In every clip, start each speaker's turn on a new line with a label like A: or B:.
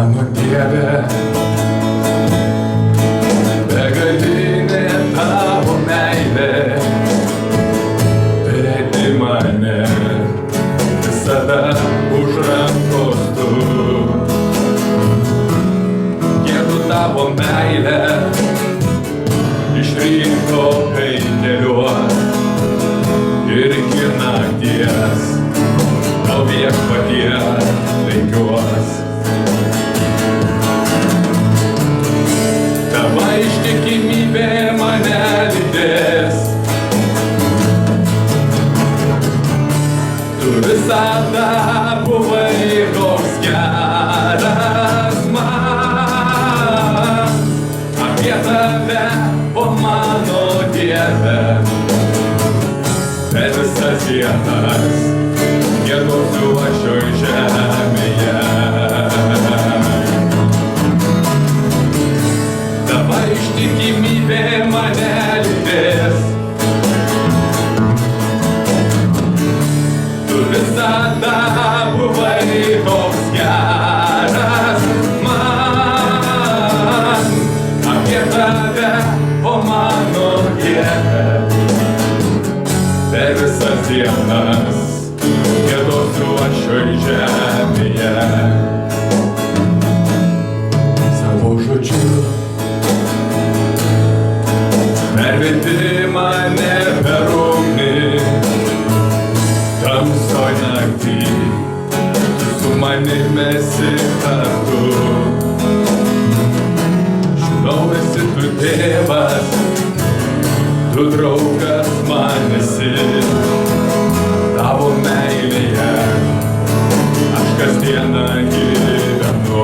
A: Mano Dieve, begalinė tavo meilė, vedi mane visada už rankos tu. Jėdu tavo meilę iš ryto kaiteliuos ir iki nakties tau viešpaties lenkiuos. Tavo ištikimybė mane lydės, tu visada buvai toks geras man. Apie tave, o mano Dieve, per visas dienas giedosiu aš šioj žemėje. Tavo ištikimybė mane lydės, tu visada buvai toks geras man. Apie tave, o mano Dieve, per visas dienas giedosiu aš šioj žemėje. Savo žodžiu pervedi mane per ugnį, tamsoj naktį, tu su manim esi kartu. Žinau, esi tu tėvas, tu draugas man esi, tavo meilėje aš kasdieną gyvenu.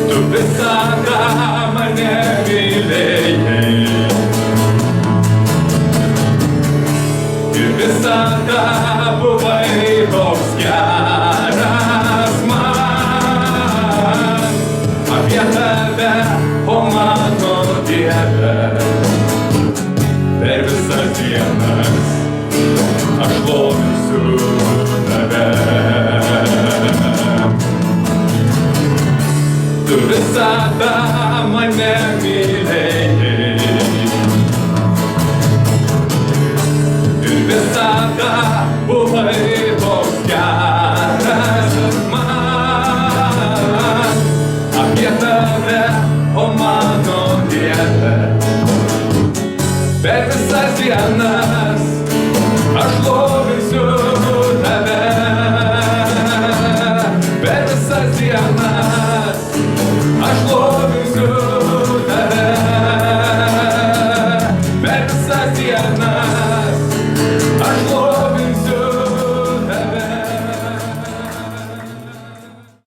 A: Tu visada mane mylėjai ir visada buvai toks geras man. Apie tave, o mano Dieve, per visas dienas aš šlovinsiu tave. Tu visada mane